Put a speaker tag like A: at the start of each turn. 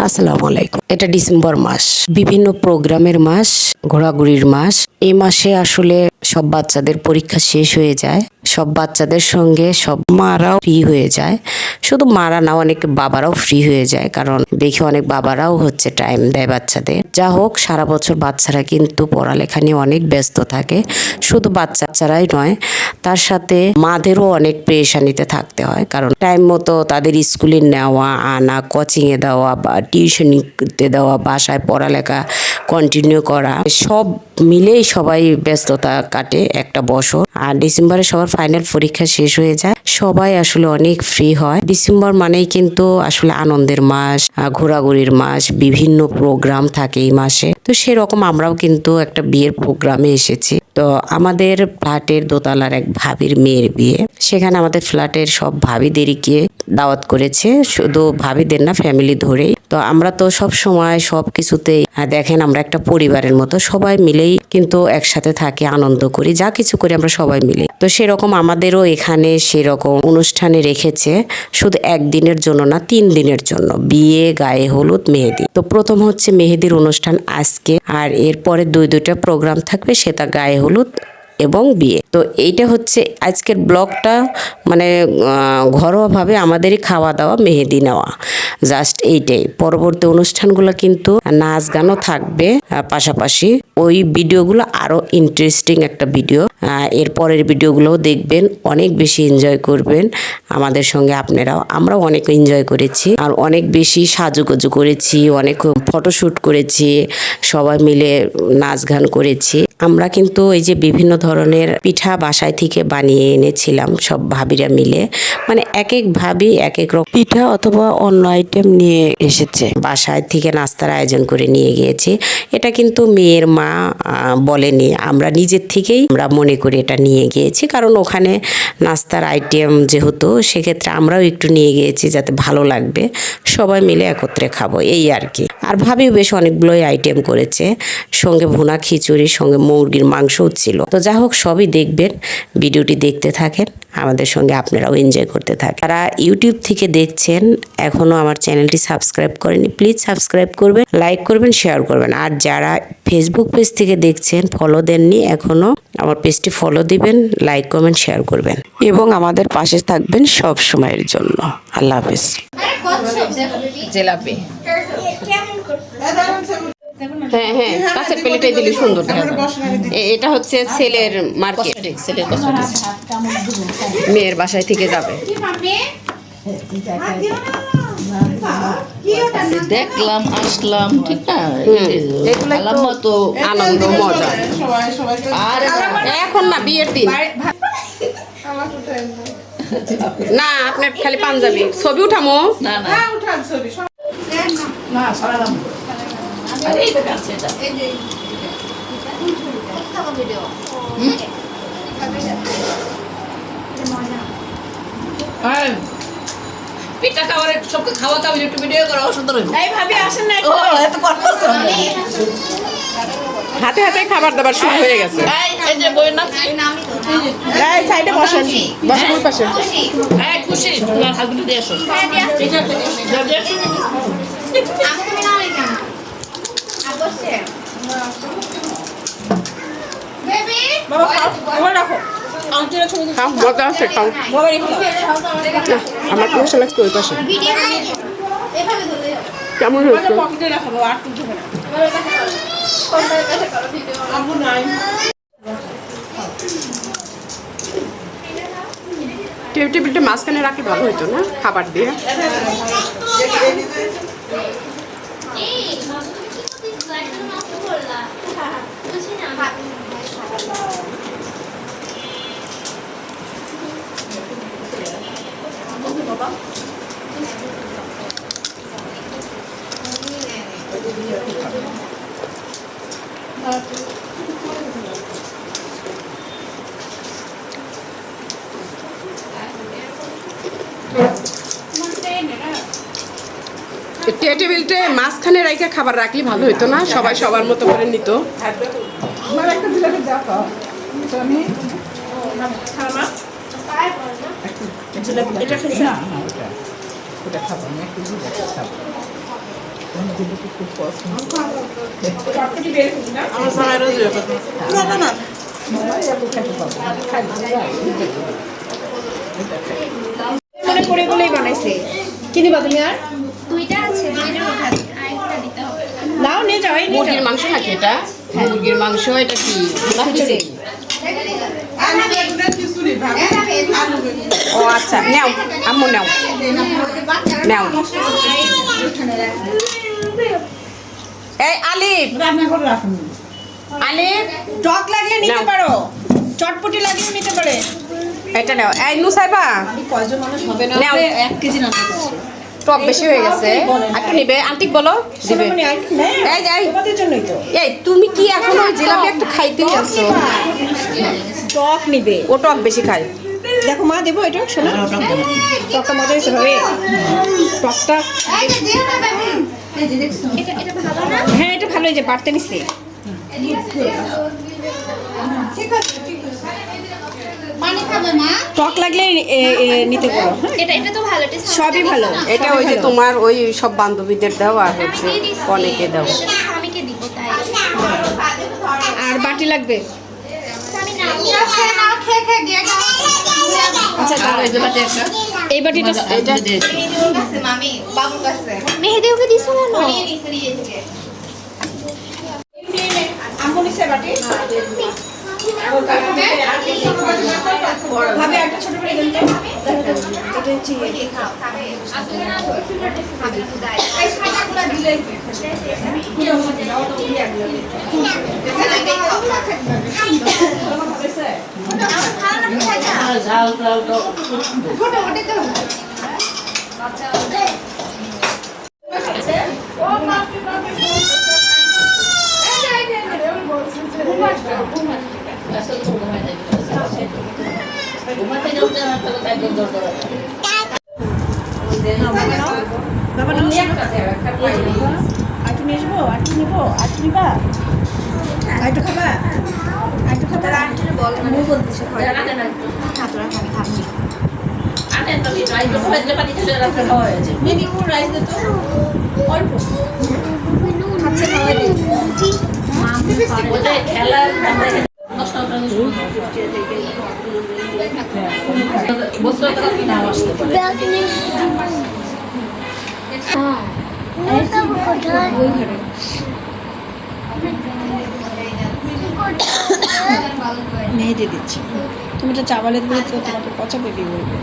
A: আসসালামু আলাইকুম। এটা ডিসেম্বর মাস, বিভিন্ন প্রোগ্রামের মাস, ঘোরাঘুরির মাস। এই মাসে আসলে সব বাচ্চাদের পরীক্ষা শেষ হয়ে যায়, সব বাচ্চাদের সঙ্গে সব মারাও ফ্রি হয়ে যায়। শুধু মারা না, অনেক বাবারাও ফ্রি হয়ে যায়, কারণ দেখি অনেক বাবারাও হচ্ছে টাইম দেয় বাচ্চাদের। যা হোক, সারা বছর বাচ্চারা কিন্তু পড়ালেখা নিয়ে অনেক ব্যস্ত থাকে। শুধু বাচ্চারাই নয়, তার সাথে মাদেরও অনেক পেরেশানিতে থাকতে হয়, কারণ টাইম মতো তাদের স্কুলে নেওয়া আনা, কোচিংয়ে দেওয়া বা টিউশনিতে দেওয়া, বাসায় পড়ালেখা কন্টিনিউ করা, সব মিলেই সবাই ব্যস্ততা কাটে একটা বছর। আর ডিসেম্বরে সবার ফাইনাল পরীক্ষা শেষ হয়ে যায়, সবাই আসলে অনেক ফ্রি হয়। ডিসেম্বর মানেই কিন্তু আসলে আনন্দের মাস, ঘোরাঘুরির মাস, বিভিন্ন প্রোগ্রাম থাকে এই মাসে। তো সেরকম আমরাও কিন্তু একটা বিয়ের প্রোগ্রামে এসেছি। তো আমাদের ফ্ল্যাটের দোতলার এক ভাবির মেয়ের বিয়ে, সেখানে আমাদের ফ্ল্যাটের সব ভাবিদেরকে দাওয়াত করেছে, শুধু ভাবিদের না, ফ্যামিলি ধরেই। তো আমরা তো সব সময় সব কিছুতেই দেখেন আমরা একটা পরিবারের মতো সবাই মিলেই কিন্তু একসাথে থাকি, আনন্দ করি, যা কিছু করি আমরা সবাই মিলে। তো সেরকম আমাদেরও এখানে সেরকম অনুষ্ঠানে রেখেছে, শুধু একদিনের জন্য না, 3 দিনের জন্য। বিয়ে, গায়ে হলুদ, মেহেদি। তো প্রথম হচ্ছে মেহেদির অনুষ্ঠান আজকে, আর এরপরে দুইটা প্রোগ্রাম থাকবে, সেটা গায়ে হলুদ এবং বিয়ে। তো এইটা হচ্ছে আজকের ব্লগটা, মানে ঘরোয়াভাবে আমাদেরই খাওয়া দাওয়া, মেহেদি নেওয়া, জাস্ট এইটাই। পরবর্তী অনুষ্ঠানগুলো কিন্তু নাচ গানও থাকবে পাশাপাশি। ওই ভিডিওগুলো আরো ইন্টারেস্টিং একটা ভিডিও, এরপরের ভিডিওগুলোও দেখবেন, অনেক বেশি এনজয় করবেন আমাদের সঙ্গে আপনারাও। আমরাও অনেক এনজয় করেছি, আর অনেক বেশি সাজুগুজু করেছি, অনেক ফটোশুট করেছি, সবাই মিলে নাচ গান করেছি। আমরা কিন্তু এই যে বিভিন্ন ধরনের পিঠা বাসায় থেকে বানিয়ে এনেছিলাম সব ভাবিরা মিলে, মানে এক এক ভাবি এক এক রকম পিঠা অথবা অন্য আইটেম নিয়ে এসেছে, বাসায় থেকে নাস্তার আয়োজন করে নিয়ে গিয়েছি। এটা কিন্তু মেয়ের মা বলেনি, আমরা নিজের থেকেই আমরা মনে করি এটা নিয়ে গিয়েছি, কারণ ওখানে নাস্তার আইটেম যেহেতু, সেক্ষেত্রে আমরাও একটু নিয়ে গিয়েছি, যাতে ভালো লাগবে, সবাই মিলে একত্রে খাবো, এই আর কি। আর ভাবিও বেশ অনেকগুলোই আইটেম করেছে, সঙ্গে ভুনা খিচুড়ি, সঙ্গে মুরগির মাংসও ছিল। তো যা হোক, সবই দেখবেন, ভিডিওটি দেখতে থাকেন, আমাদের সঙ্গে আপনারাও এনজয় করতে থাকেন। যারা ইউটিউব থেকে দেখছেন, এখনো আমার চ্যানেলটি সাবস্ক্রাইব করেনি, প্লিজ সাবস্ক্রাইব করবেন, লাইক করবেন, শেয়ার করবেন। আর যারা ফেসবুক পেজ থেকে দেখছেন, ফলো দেননি এখনো, আমার পেজটি ফলো দিবেন, লাইক কমেন্ট শেয়ার করবেন, এবং আমাদের পাশে থাকবেন সব সময়ের জন্য। আল্লাহ হাফেজ। জিলাপি, হ্যাঁ হ্যাঁ, কাঁচের প্লেটে দিলে সুন্দর। এটা হচ্ছে ছেলের মার্কেট, ছেলের কসমেটিক্স, মেয়ের বাসায় থেকে যাবে।
B: দেখলাম, আসলাম, ঠিক না,
A: তো আনন্দ মজা। আর এখন না, বিয়ের দিন না, আপনার খালি পাঞ্জাবি ছবি উঠামো
B: না না পিঠা খাওয়ার সবকে খাওয়া খাওয়া একটু ভিডিও করো, সুন্দর হইব।
C: এই ভাবি আসেন না,
B: এত করতেছ
A: হাতে হাতে খাবার দাবার শুরু হয়ে গেছে।
B: এই যে বই না,
C: এই সাইডে বসেন, বসেন ওই পাশে।
B: এই খুশি, তোমার হাতগুলো দিয়ে আসো। ঠিক আছে, দিয়ে আসো।
D: আমি তুমি নাও কেন আগস্টে বেবি
C: বাবা খাও, ওখানে রাখো। আন্টিরা ছবি
A: খাও, মজা আছে, খাও।
C: বাবা রেখো।
A: আমার পয়সা লাগতো ওই পাশে।
D: ভিডিও এভাবে ধরে
A: কেমন হয়েছে?
C: পকেটে রাখো, আর তুলতে হবে না।
D: কোনটার কাছে করো ভিডিও
C: আম্মু নাই।
A: টেবিলটা মাঝখানে রাখলে ভালো হতো না, খাবার দিয়ে।
D: এই মাসুম কি করছিস লাইট নষ্ট করলা বুঝি না বাবা
C: টেবিলটা মাঝখানে রেখে খাবার রাখলে ভালো হতো না, সবাই সবার মতো করে নিত।
E: মনে করে বলেই বানাইছে। কি নিবা তুমি আর?
D: দুইটা আছে, দুইটার ওঠা আরেকটা দিতে হবে।
E: নাও নিয়ে যাও, এই নিয়ে
C: মুরগির
E: যাও।
C: মাংস নাকি এটা? মুরগির মাংস, এটা কি ভুনা খিচুড়ি? ও আচ্ছা, নাও আম্মু নাও নাও। এই আলিফ, আলিফ
E: টক লাগলে নিতে
C: নাও।
E: পারো, চটপটি লাগলে নিতে পারে।
C: এটা নাও। এই নুসাইবা
E: কয়জন মানুষ হবে না?
C: নাও।
E: 1 কেজি রান্না করছে।
C: টক বেশি হয়ে গেছে, একটু নিবে। আন্টিক বলো দিবে।
E: সোনামণি আর নেই,
C: এই যাই।
E: তোমাদের জন্যই তো।
C: এই তুমি কি এখন ওই জিলাপি একটা খাইতেই আসছো?
E: টক নিবে।
C: ও টক বেশি খায়।
E: দেখো মা, দেবো এটা শোনা। টকটা মজা হয়েছে ভাবে। টকটা
D: এটা দিও না বাবু। এটা ভালো না?
E: হ্যাঁ, এটা ভালো, এই যে বাড়তে নিচ্ছে।
D: পানি খাবে মা?
E: টক লাগলে নিতে পারো। হ্যাঁ,
D: এটা তো ভালো, এটা
E: সবই ভালো।
C: এটা ওই যে তোমার ওই সব বান্ধবীদের দাও আর হচ্ছে অনেকে দাও।
D: স্বামীকে দিব তাই।
E: আর বাটি লাগবে।
D: স্বামী নাও খেয়ে খেয়ে দিয়ে দাও।
E: আচ্ছা,
B: এই যে বাটি একটা।
E: এই বাটিটা
C: এটা
D: মামি বাবুর কাছে। মেহেদি ওকে দিছো না?
E: আম্মু নিছে বাটি। ভাবে একটা ছোট করে দেন তো।
B: ঝাল ঝাল তো ঘুমাতে যাওয়ার একটা একদম দরকার।
E: বাবা নিয়ে আটু নিয়ে আসবো, আটু নিবো, আটু নিবা, আটু খাবা, আটু খাবা।
B: আনেন তো কিছু, আই তো খাইতে পানি খেলে রাত্রে খাওয়া হয়েছে।
E: মেবি কোন রাইস দে তো অল্প খাচ্ছে, খাওয়াই দে।
B: ওদের খেলার বস্ত্র টাকা কিনা আসতে পারে।
E: মেহেদি দিচ্ছি। তুমি তো চাওয়ালে দিলে তো তোমাকে পচা বেবি বলবে।